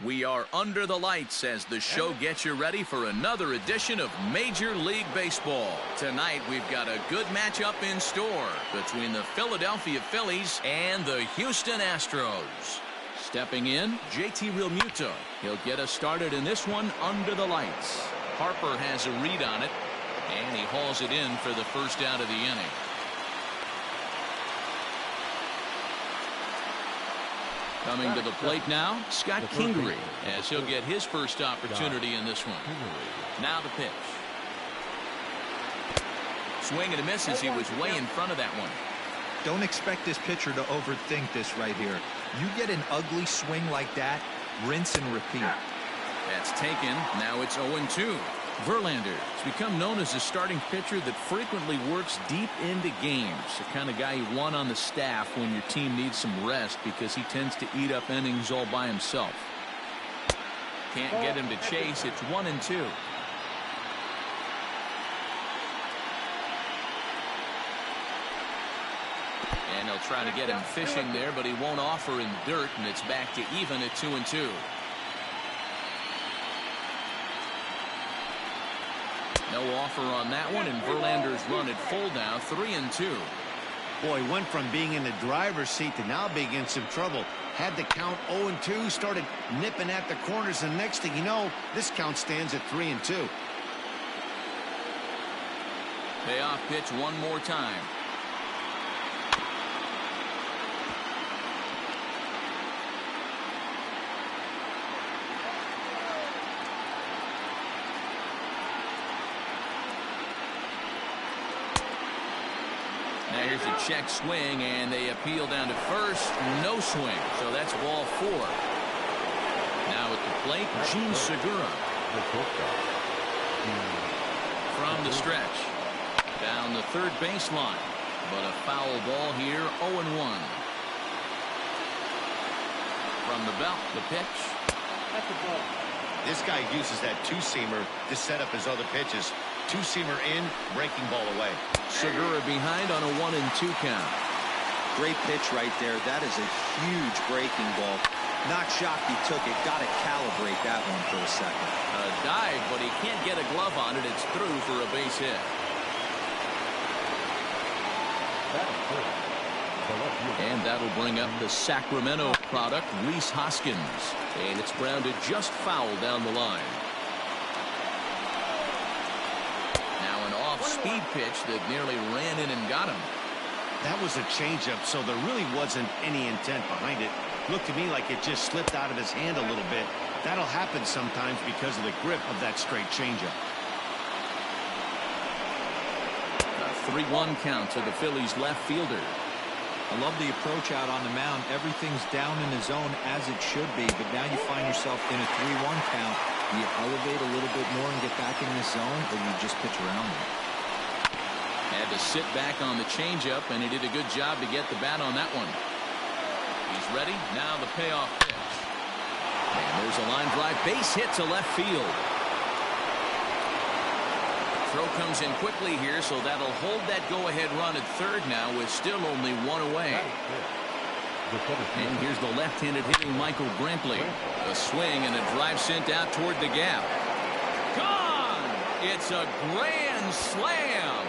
We are under the lights as the show gets you ready for another edition of Major League Baseball. Tonight we've got a good matchup in store between the Philadelphia Phillies and the Houston Astros. Stepping in, JT Realmuto. He'll get us started in this one under the lights. Harper has a read on it, and he hauls it in for the first out of the inning. Coming to the plate now, Scott Kingery, as he'll get his first opportunity in this one. Now the pitch. Swing and a miss as he was way in front of that one. Don't expect this pitcher to overthink this right here. You get an ugly swing like that, rinse and repeat. That's taken. Now it's 0-2. Verlander has become known as a starting pitcher that frequently works deep into games. The kind of guy you want on the staff when your team needs some rest because he tends to eat up innings all by himself. Can't get him to chase. It's 1-2. And they'll try to get him fishing there, but he won't offer in dirt, and it's back to even at 2-2. No offer on that one, and Verlander's run at full now, 3-2. Boy, went from being in the driver's seat to now being in some trouble. Had the count 0-2, started nipping at the corners, and next thing you know, this count stands at 3-2. Payoff pitch one more time. Now here's a check swing, and they appeal down to first. No swing, so that's ball 4. Now at the plate, Jean Segura. From the stretch. Down the third baseline. But a foul ball here, 0-1. From the belt, the pitch. That's a ball. This guy uses that two-seamer to set up his other pitches. Two-seamer in, breaking ball away. Segura behind on a 1-2 count. Great pitch right there. That is a huge breaking ball. Not shocked he took it. Got to calibrate that one for a second. A dive, but he can't get a glove on it. It's through for a base hit. And that'll bring up the Sacramento product, Rhys Hoskins. And it's grounded just foul down the line. Now an off-speed pitch that nearly ran in and got him. That was a changeup, so there really wasn't any intent behind it. Looked to me like it just slipped out of his hand a little bit. That'll happen sometimes because of the grip of that straight changeup. A 3-1 count to the Phillies left fielder. I love the approach out on the mound. Everything's down in the zone as it should be, but now you find yourself in a 3-1 count. Do you elevate a little bit more and get back in this zone, or you just pitch around it? Had to sit back on the changeup, and he did a good job to get the bat on that one. He's ready. Now the payoff pitch. And there's a line drive. Base hit to left field. Throw comes in quickly here, so that'll hold that go-ahead run at third now with still only one away. And here's the left-handed hitting Michael Brantley. A swing and a drive sent out toward the gap. Gone! It's a grand slam!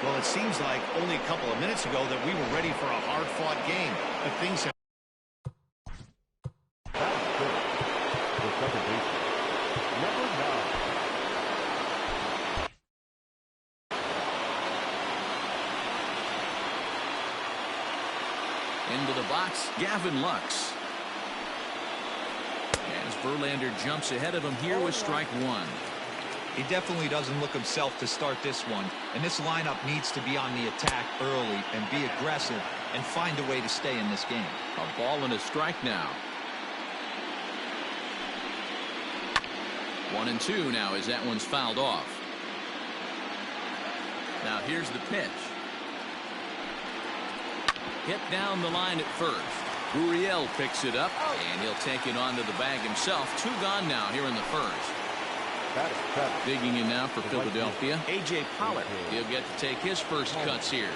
Well, it seems like only a couple of minutes ago that we were ready for a hard-fought game, but things have... Into the box, Gavin Lux. As Verlander jumps ahead of him here with strike one. He definitely doesn't look himself to start this one, and this lineup needs to be on the attack early and be aggressive and find a way to stay in this game. A ball and a strike now. 1-2 now as that one's fouled off. Now here's the pitch. Hit down the line at first. Gurriel picks it up, and he'll take it onto the bag himself. 2 gone now here in the first. Digging in now for Philadelphia, A.J. Pollock. He'll get to take his first cuts here.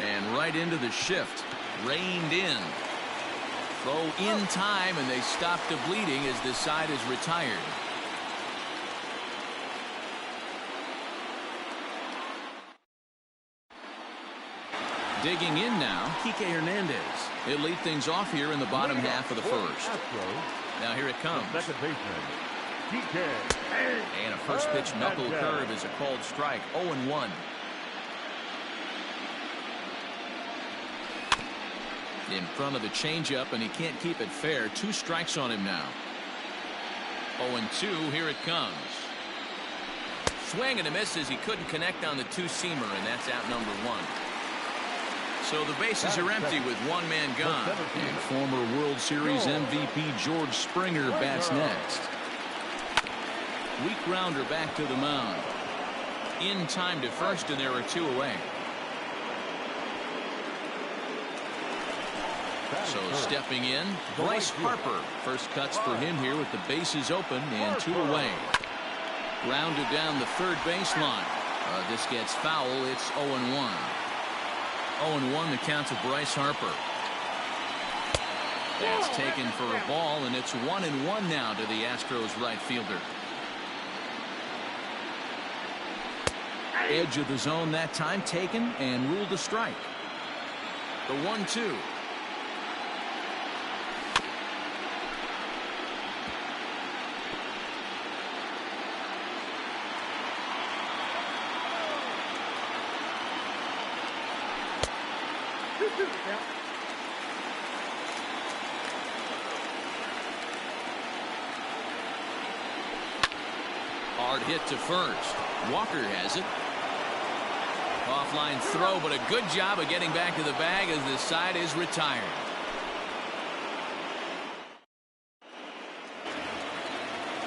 And right into the shift. Reined in. Throw in time, and they stop the bleeding as this side is retired. Digging in now, Kike Hernandez. He'll lead things off here in the bottom half of the first. Now here it comes. And a first pitch knuckle curve is a called strike. 0-1. In front of the changeup, and he can't keep it fair. 2 strikes on him now. 0-2. Here it comes. Swing and a miss as he couldn't connect on the two-seamer, and that's out number 1. So the bases are empty with one man gone. And former World Series MVP George Springer bats next. Weak grounder back to the mound. In time to first, and there are 2 away. So stepping in, Bryce Harper. First cuts for him here with the bases open and 2 away. Grounded down the third baseline. This gets foul. It's 0-1. 0-1 the count to Bryce Harper. That's taken for a ball, and it's 1-1 now to the Astros right fielder. Edge of the zone that time taken and ruled a strike. The 1-2. Hard hit to first. Walker has it. Offline throw, but a good job of getting back to the bag as this side is retired.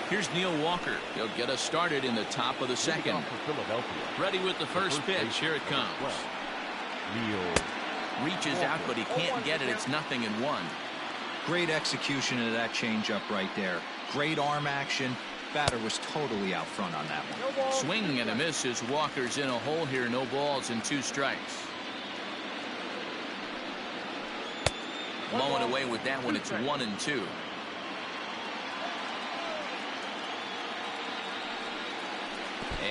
Here's Neil Walker. He'll get us started in the top of the second. Ready with the first pitch. Here it comes. Reaches out, but he can't get it. It's 0-1. Great execution of that changeup right there. Great arm action. Batter was totally out front on that one. Swing and a miss as Walker's in a hole here. No balls and 2 strikes. Blowing away with that one. It's 1-2.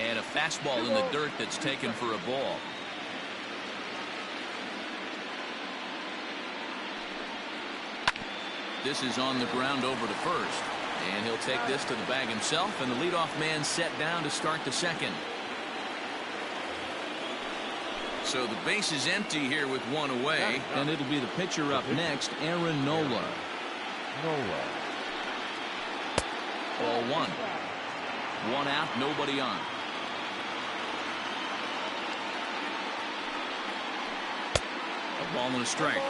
And a fastball in the dirt that's taken for a ball. This is on the ground over to first. And he'll take this to the bag himself, and the leadoff man set down to start the second. So the base is empty here with 1 away, and it'll be the pitcher up next, Aaron Nola. Ball 1. 1 out, nobody on. A ball and a strike.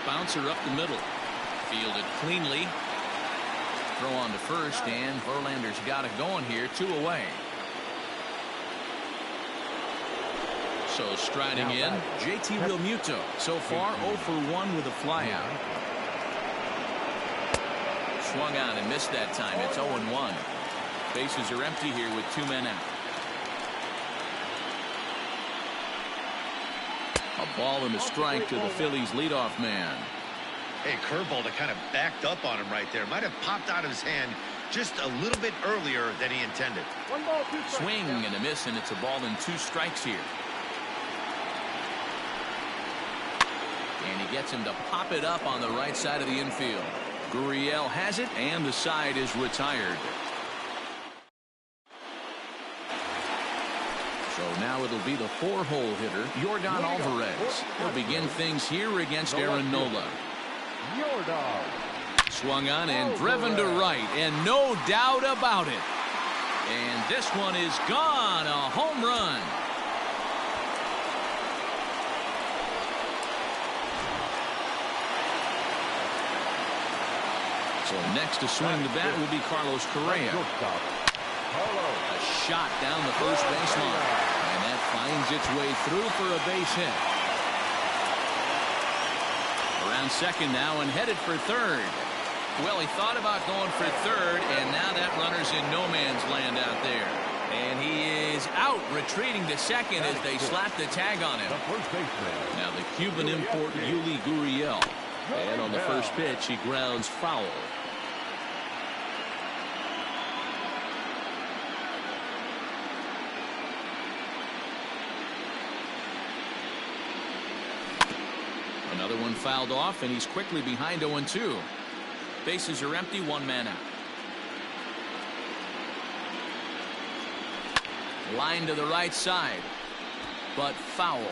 Bouncer up the middle. Fielded cleanly. Throw on to first, and Verlander's got it going here. 2 away. So striding in, JT Realmuto. So far 0 for 1 with a flyout. Swung on and missed that time. It's 0-1. Bases are empty here with 2 men out. A ball and a strike to the Phillies leadoff man. Hey, curveball that kind of backed up on him right there. Might have popped out of his hand just a little bit earlier than he intended. 1 ball, 2 strikes. Swing and a miss, and it's a ball and 2 strikes here. And he gets him to pop it up on the right side of the infield. Gurriel has it, and the side is retired. So now it'll be the 4-hole hitter, Yordan Alvarez. He'll begin things here against Aaron Nola. Swung on and driven to right, and no doubt about it. And this one is gone, a home run. So next to swing the bat will be Carlos Correa. A shot down the first baseline, and that finds its way through for a base hit. Around second now and headed for third. Well, he thought about going for third, and now that runner's in no man's land out there. And he is out, retreating to second as they slap the tag on him. Now the Cuban import Yuli Gurriel. And on the first pitch, he grounds foul. Another one fouled off, and he's quickly behind 0-2. Bases are empty, one man out. Line to the right side, but foul.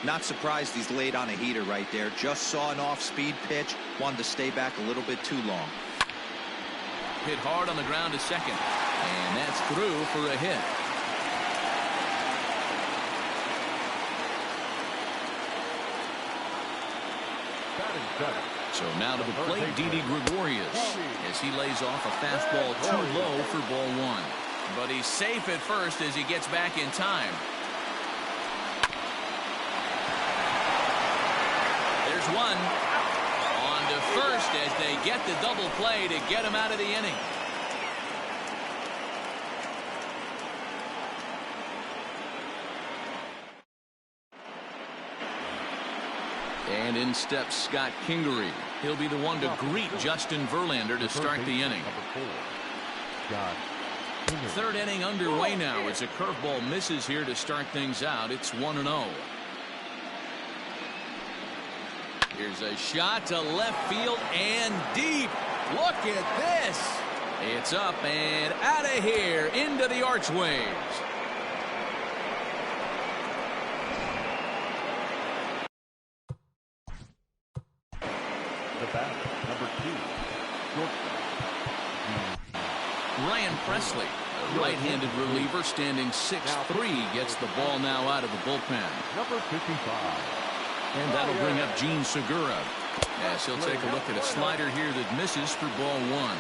Not surprised he's laid on a heater right there. Just saw an off-speed pitch. Wanted to stay back a little bit too long. Hit hard on the ground to second. And that's through for a hit. So now to the plate, Didi Gregorius, as he lays off a fastball too low for ball one. But he's safe at first as he gets back in time. There's one. On to first as they get the double play to get him out of the inning. And in steps Scott Kingery. He'll be the one to greet Justin Verlander to start the inning. Third inning underway now as a curveball misses here to start things out. It's 1-0. Here's a shot to left field and deep. Look at this. It's up and out of here into the archways. Ryan Presley, a right-handed reliever standing 6'3", gets the ball now out of the bullpen. Number 55. And that'll bring up Gene Segura. As he'll take a look at a slider here that misses for ball one.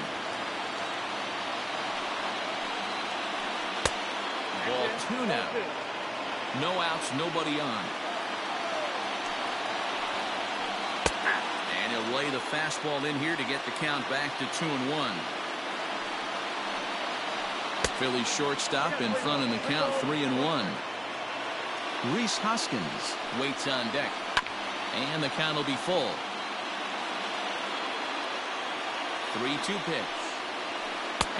Ball two now. No outs, nobody on. And he'll lay the fastball in here to get the count back to 2-1. Philly shortstop in front in the count, 3-1. Rhys Hoskins waits on deck. And the count will be full. 3-2 pitch.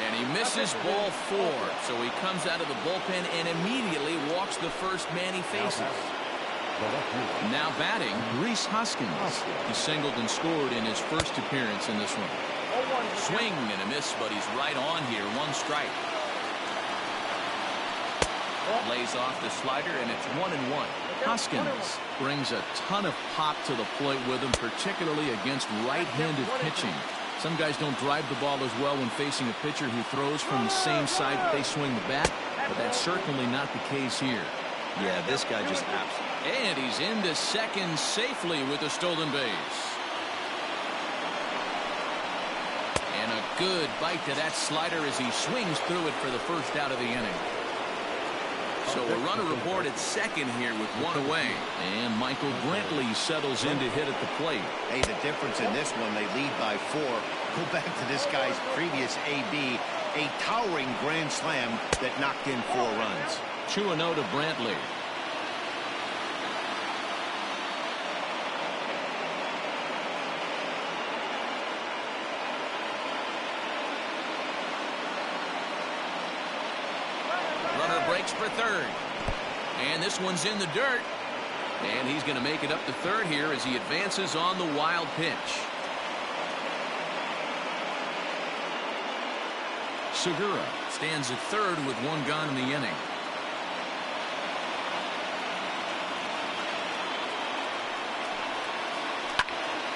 And he misses ball four. So he comes out of the bullpen and immediately walks the first man he faces. Now batting, Rhys Hoskins. He singled and scored in his first appearance in this one. Swing and a miss, but he's right on here. One strike. Lays off the slider, and it's 1-1. Hoskins brings a ton of pop to the plate with him, particularly against right-handed pitching. Some guys don't drive the ball as well when facing a pitcher who throws from the same side that they swing the bat, but that's certainly not the case here. Yeah, this guy just absolutely. And he's into second safely with a stolen base. And a good bite to that slider as he swings through it for the first out of the inning. So a runner report at second here with one away. And Michael Brantley settles in to hit at the plate. Hey, the difference in this one, they lead by 4. Go back to this guy's previous AB, a towering grand slam that knocked in 4 runs. 2-0 to Brantley. Breaks for third. And this one's in the dirt. And he's going to make it up to third here as he advances on the wild pitch. Segura stands at third with one gone in the inning.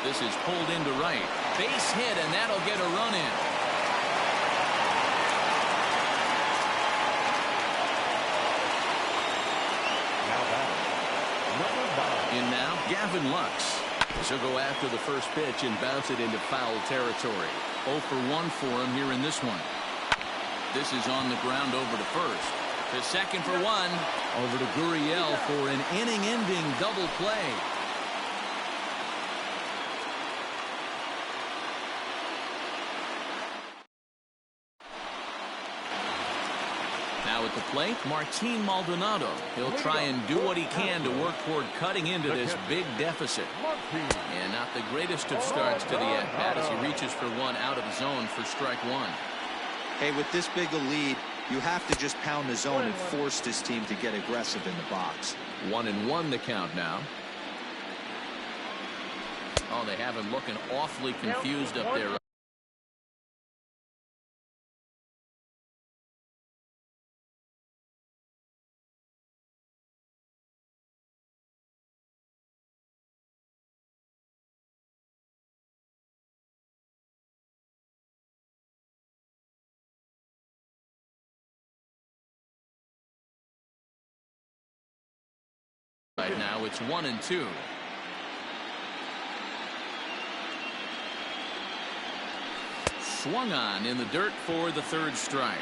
This is pulled into right. Base hit, and that'll get a run in. In now, Gavin Lux. She'll go after the first pitch and bounce it into foul territory. 0 for 1 for him here in this one. This is on the ground over to first. To second for 1. Over to Gurriel for an inning-ending double play. Now at at the plate, Martin Maldonado. He'll try and do what he can to work toward cutting into this big deficit. And not the greatest of starts to the at-bat as he reaches for one out of the zone for strike one. Hey, with this big a lead, you have to just pound the zone and force this team to get aggressive in the box. 1-1 the count now. Oh, they have him looking awfully confused up there. Right now it's 1-2. Swung on in the dirt for the third strike.